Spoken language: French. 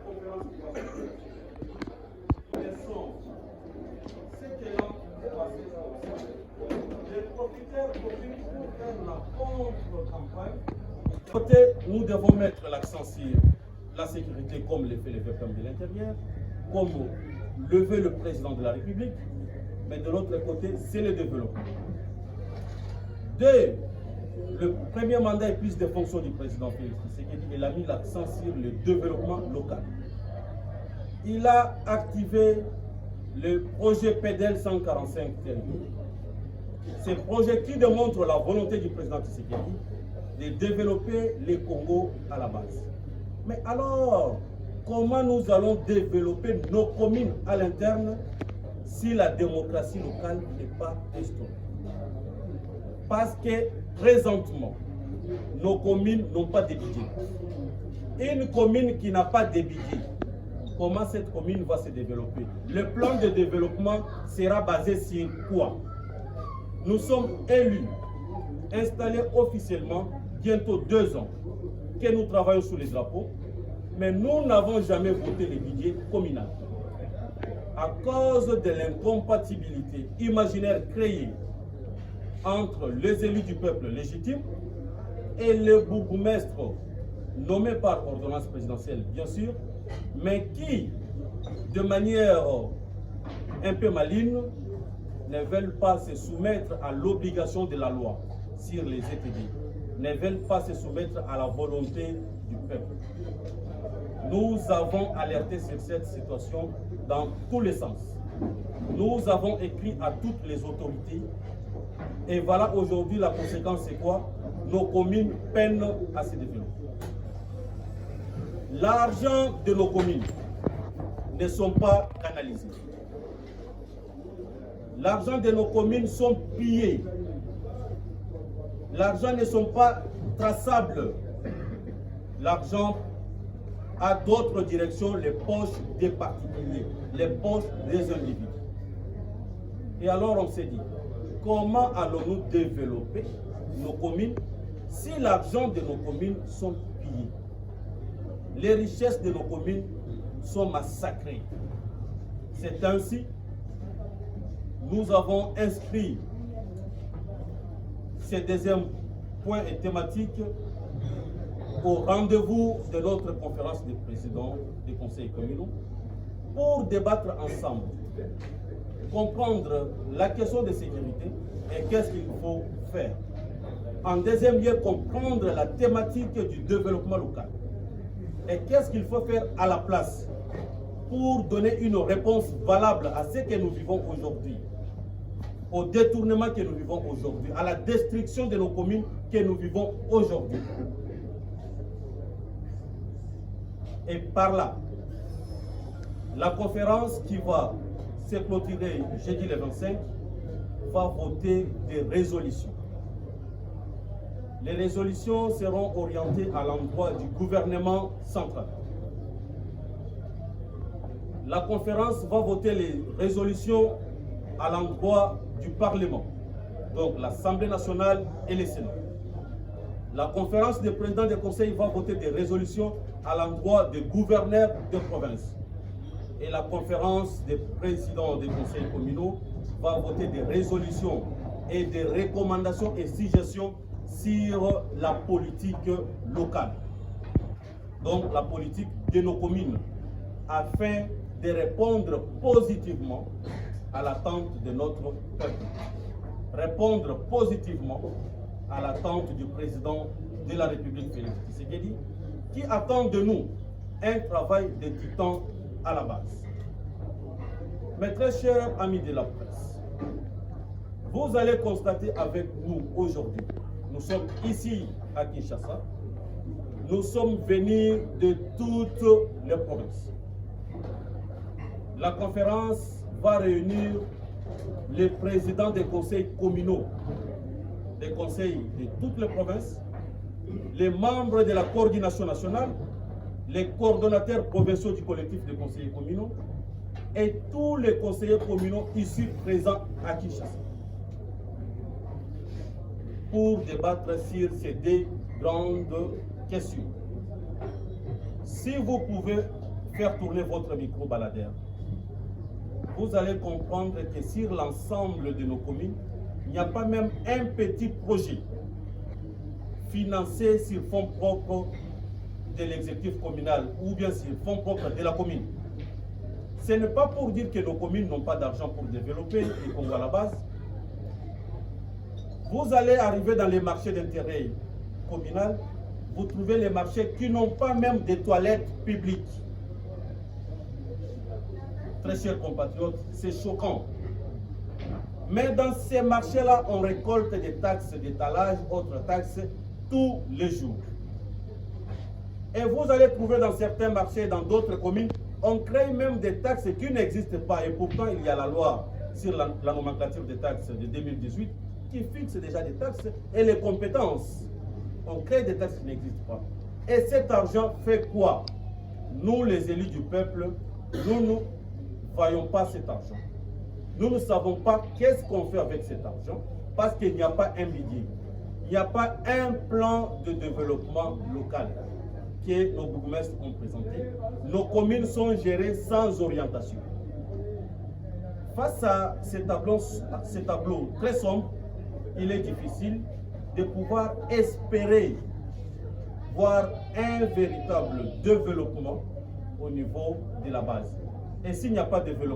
conférence qui va se faire, quels sont ces talents qui vont passer les profiteurs pour faire la contre-campagne. Côté, nous devons mettre l'accent sur la sécurité comme le fait le VPM de l'intérieur, comme lever le président de la République, mais de l'autre côté, c'est le développement. Deux, le premier mandat et plus de fonctions du président Félix Tshisekedi, il a mis l'accent sur le développement local. Il a activé le projet PEDEL 145 territoires. Ce projet qui démontre la volonté du président Tshisekedi de développer les Congo à la base. Mais alors, comment nous allons développer nos communes à l'interne si la démocratie locale n'est pas instaurée? Parce que présentement, nos communes n'ont pas de budget. Une commune qui n'a pas de budget, comment cette commune va se développer? Le plan de développement sera basé sur quoi? Nous sommes élus, installés officiellement, bientôt 2 ans, que nous travaillons sous les drapeaux, mais nous n'avons jamais voté le budget communal. À cause de l'incompatibilité imaginaire créée entre les élus du peuple légitime et le bourgmestre nommé par ordonnance présidentielle, bien sûr, mais qui, de manière un peu maligne, ne veulent pas se soumettre à l'obligation de la loi sur les ETD, ne veulent pas se soumettre à la volonté du peuple. Nous avons alerté sur cette situation dans tous les sens. Nous avons écrit à toutes les autorités et voilà aujourd'hui la conséquence, c'est quoi? Nos communes peinent à se développer. L'argent de nos communes ne sont pas canalisés. L'argent de nos communes sont pillés. L'argent ne sont pas traçables. L'argent a d'autres directions, les poches des particuliers, les poches des individus. Et alors on s'est dit, comment allons-nous développer nos communes si l'argent de nos communes sont pillés? Les richesses de nos communes sont massacrées. C'est ainsi nous avons inscrit ces deuxièmes points et thématiques au rendez-vous de notre conférence des présidents des conseils communaux pour débattre ensemble, comprendre la question de sécurité et qu'est-ce qu'il faut faire. En deuxième lieu, comprendre la thématique du développement local et qu'est-ce qu'il faut faire à la place pour donner une réponse valable à ce que nous vivons aujourd'hui, au détournement que nous vivons aujourd'hui, à la destruction de nos communes que nous vivons aujourd'hui. Et par là, la conférence qui va se clôturer jeudi le 25 va voter des résolutions. Les résolutions seront orientées à l'endroit du gouvernement central. La conférence va voter les résolutions à l'endroit du Parlement, donc l'Assemblée nationale et le Sénat. La conférence des présidents des conseils va voter des résolutions à l'endroit des gouverneurs de province. Et la conférence des présidents des conseils communaux va voter des résolutions et des recommandations et suggestions sur la politique locale. Donc la politique de nos communes, afin de répondre positivement à l'attente de notre peuple. Répondre positivement à l'attente du président de la République, Félix Tshisekedi, qui attend de nous un travail de titan à la base. Mes très chers amis de la presse, vous allez constater avec nous aujourd'hui, nous sommes ici à Kinshasa, nous sommes venus de toutes les provinces. La conférence va réunir les présidents des conseils communaux, des conseils de toutes les provinces, les membres de la coordination nationale, les coordonnateurs provinciaux du collectif des conseillers communaux et tous les conseillers communaux ici présents à Kinshasa pour débattre sur ces deux grandes questions. Si vous pouvez faire tourner votre micro-baladeur, vous allez comprendre que sur l'ensemble de nos communes, il n'y a pas même un petit projet financé sur fonds propres de l'exécutif communal ou bien sur fonds propres de la commune. Ce n'est pas pour dire que nos communes n'ont pas d'argent pour développer les Congo à la base. Vous allez arriver dans les marchés d'intérêt communal, vous trouvez les marchés qui n'ont pas même des toilettes publiques. Très chers compatriotes, c'est choquant. Mais dans ces marchés-là, on récolte des taxes d'étalage, autres taxes, tous les jours. Et vous allez trouver dans certains marchés, dans d'autres communes, on crée même des taxes qui n'existent pas. Et pourtant, il y a la loi sur la nomenclature des taxes de 2018 qui fixe déjà des taxes et les compétences. On crée des taxes qui n'existent pas. Et cet argent fait quoi? Nous, les élus du peuple, nous ne voyons pas cet argent. Nous ne savons pas qu'est-ce qu'on fait avec cet argent parce qu'il n'y a pas un budget. Il n'y a pas un plan de développement local que nos bourgmestres ont présenté. Nos communes sont gérées sans orientation. Face à ces tableaux très sombres, il est difficile de pouvoir espérer voir un véritable développement au niveau de la base. Et s'il n'y a pas de développement,